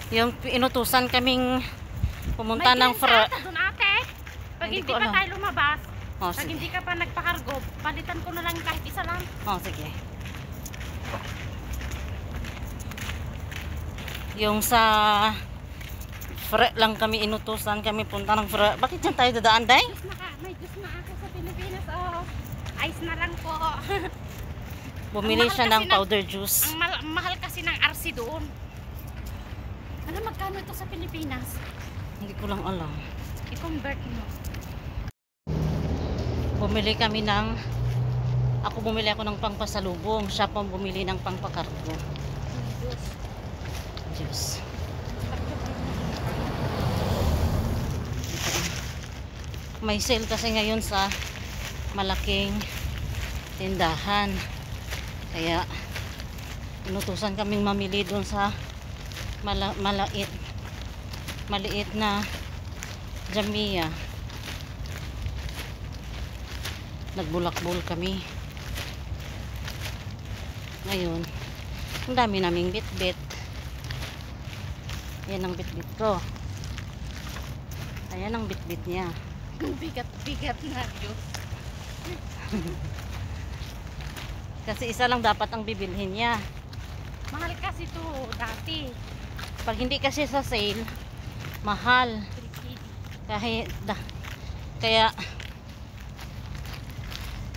Yung inutusan kaming pumunta ng May doon ate. Pag hindi pa alam. tayo lumabas, Oh, pag sige. hindi ka pa nagpakargo, palitan ko na lang kahit isa lang. Oh, sige. Yung sa Fre lang kami inutusan, kami punta ng Fre. Bakit dyan tayo dadaan, day? May Diyos na ako sa Pilipinas. Oh, ice na lang po. Bumili siya ng powder juice. Ang mahal kasi ng RC doon. Alam magkano ito sa Pilipinas? Hindi ko lang alam. I-convert mo. Bumili kami ng bumili ako ng pangpasalubong. Siya po bumili ng pangpakargo. Juice. May sale kasi ngayon sa malaking tindahan. Kaya inutusan kaming mamili doon sa maliit na Jamia. Nagbulakbol kami. Ngayon, ang dami naming bitbit. Yan ang bitbit ko. Ayan ang bitbit niya. Bigat-bigat na Diyos. Kasi isa lang dapat ang bibilhin niya. Mahal kasi ito dati. Pag hindi kasi sa sale, mahal. Kaya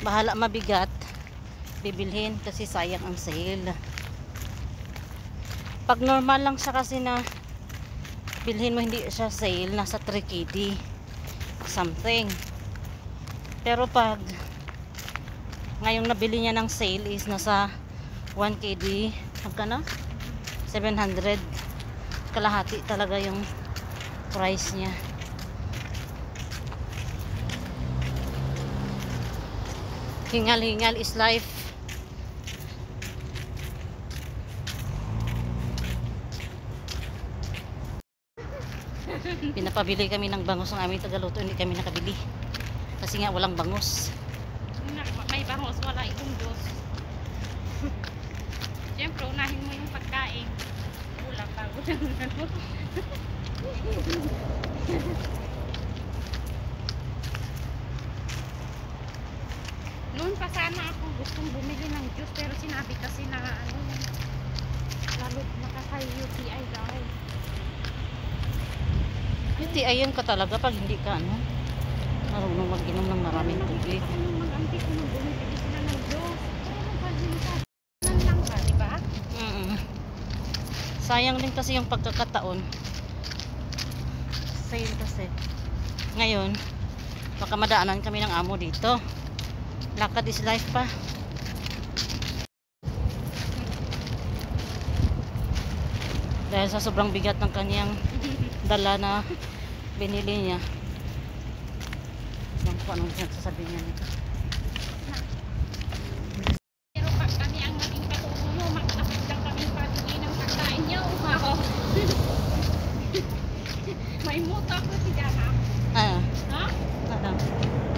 bahala mabigat bibilhin kasi sayang ang sale. Pag normal lang siya kasi na bilhin mo, hindi siya sale, nasa 3 KD something. Pero pag ngayong nabili niya ng sale is nasa 1 KD, magkano? 700. Kalahati talaga yung price niya. Hingal-hingal is life. Pinapabili kami ng bangus ng aming tagaluto, hindi kami nakabili. Kasi nga walang bangus. May bangus, wala itong Diyos. Siyempre, unahin mo yung pagkain. Ulam bago lang. Noon pa sana ako gustong bumili ng juice, pero sinabi kasi na lalo nakaka-UTI daw. UTI yun ka talaga pag hindi ka marunong mag-inom ng maraming tubig. Mag-anti ko nung bumibili sila ng juice. Pero magpaglintasan lang ka, diba? Sayang din kasi yung pagkakataon. Sale kasi. Ngayon, baka madaanan kami ng amo dito. Lakad is life pa. Dahil sa sobrang bigat ng kanyang dala na binili niya. Yan po anong sasabihin niya nito. Pero pag kami ang naging katutuyo, magtapit lang kami pagiging ng pagkain niyo. May muto ako si Dana. Ha?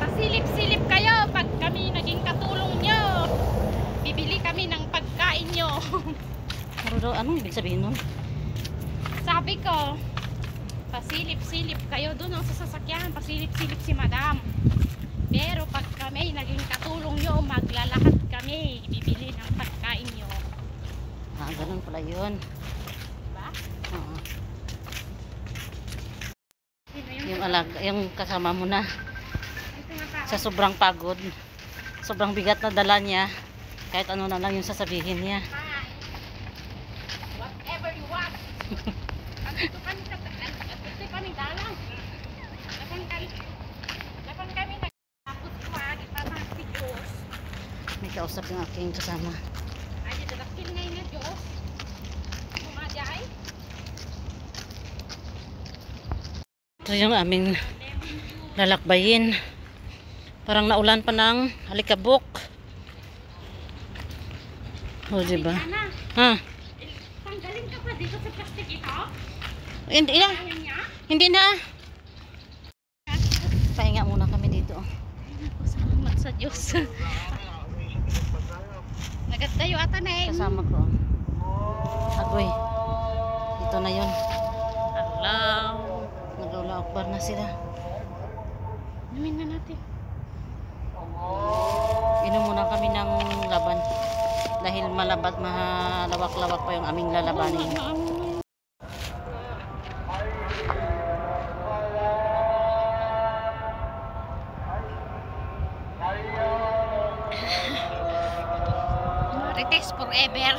Pasilip-silip kayo pag kami naging katulong nyo. Bibili kami ng pagkain nyo. Pero anong ibig sabihin nun? Sabi ko, pasilip-silip kayo doon sa sasakyan. Pasilip-silip si madam. Pero pag kami naging katulong nyo, maglalahat kami. Bibili ng pagkain nyo. Ganun pala yun. Diba? Oo. Yung kasama mo na sa sobrang pagod, sobrang bigat na dala niya, kahit ano na lang yung sasabihin niya. Whatever you want. Andito kami dalang. Lapan kami tapos ipatang si Diyos. May kausap yung aking kasama. Ay, dadakil ngayon na Diyos. Mumadyaay. Ito yung aming lalakbayin. Parang naulan pa ng alikabok. O, diba? Ha? Tanggalin ka pa dito sa plastic ito? Hindi na. Hindi na. Pahinga muna kami dito. Salamat sa Diyos. Nagad tayo ata na eh. Kasama ko. Agoy. Ito na yun. Akbar na sila. Inumin na natin. Inom muna kami ng laban. Dahil malawak-lawak pa yung aming lalabanin. Marites forever.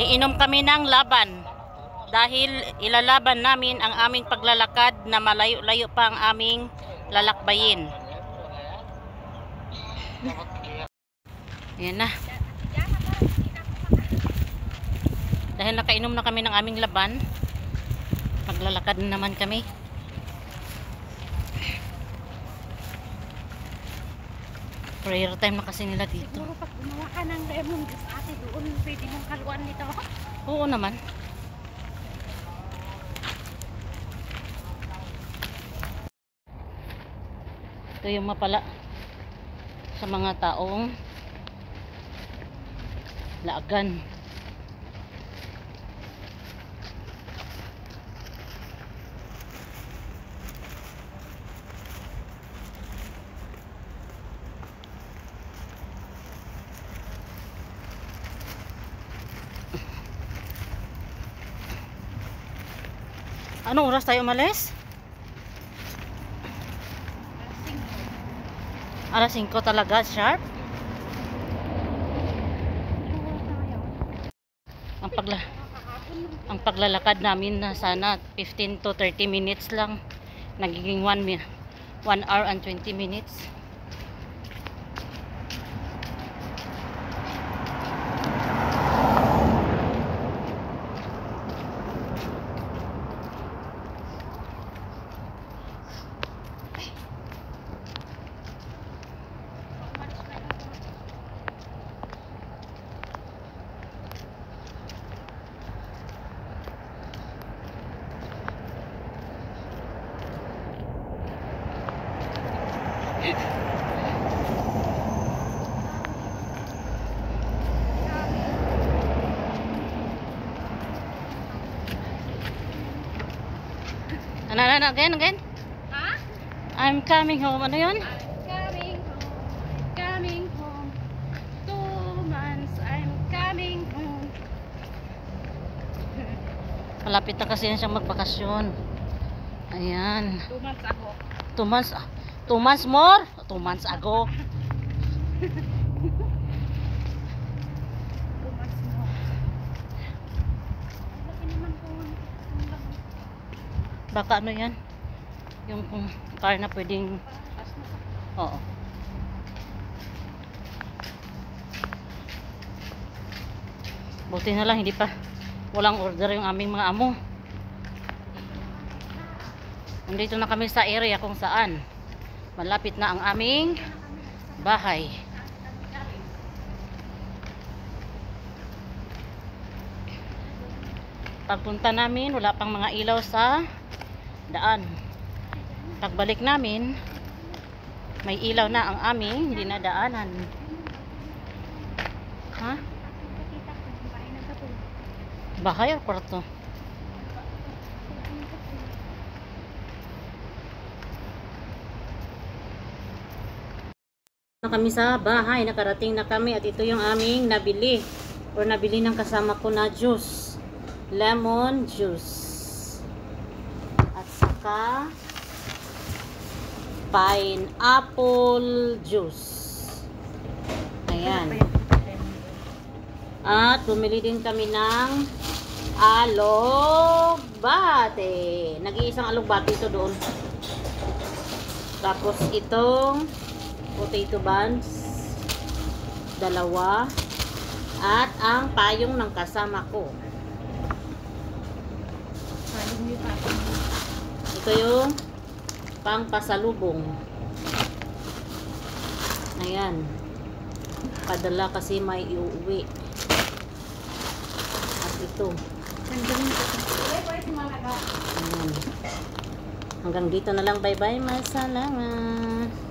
Iinom kami ng laban dahil ilalaban namin ang aming paglalakad na malayo-layo pa ang aming lalakbayin. Ayan na. Dahil nakainom na kami ng aming laban, maglalakad na naman kami. Prayer time na kasi nila dito. Siguro pag gumawa ka ng lemon juice ate, doon pwede mong haluan nito. Oo naman. Ito yung mapala sa mga taong laagan. Anong oras tayo umalis? Alas 5 talaga, sharp. Ang paglalakad namin na sana 15 to 30 minutes lang, nagiging 1 hour and 20 minutes. Ano, again? Ha? I'm coming home. Ano yun? Coming home. 2 months, I'm coming home. Malapit na kasi siyang magbakasyon. Ayan. 2 months ako. 2 months. 2 months more? 2 months ago. 2 months mo. Laki naman po. Baka ano yan? Yung car na pwedeng... Oo. Buti na lang hindi pa walang order yung aming mga amo. Nandito na kami sa area kung saan malapit na ang aming bahay. Pagpunta namin, wala pang mga ilaw sa daan. Pagbalik namin, may ilaw na ang aming dinadaanan. Ha? Bahay o kwarto? Na kami sa bahay, nakarating na kami at ito yung aming nabili or nabili ng kasama ko na juice. Lemon juice. At saka pineapple juice. Ayan. At bumili din kami ng alugbate. Nag-iisang alugbate ito doon. Tapos itong potato buns, 2. At ang payong ng kasama ko. Ito yung pang pasalubong. Ayan. Padala kasi may iuwi. At ito. Ayan. Hanggang dito na lang. Bye bye. Masalamat.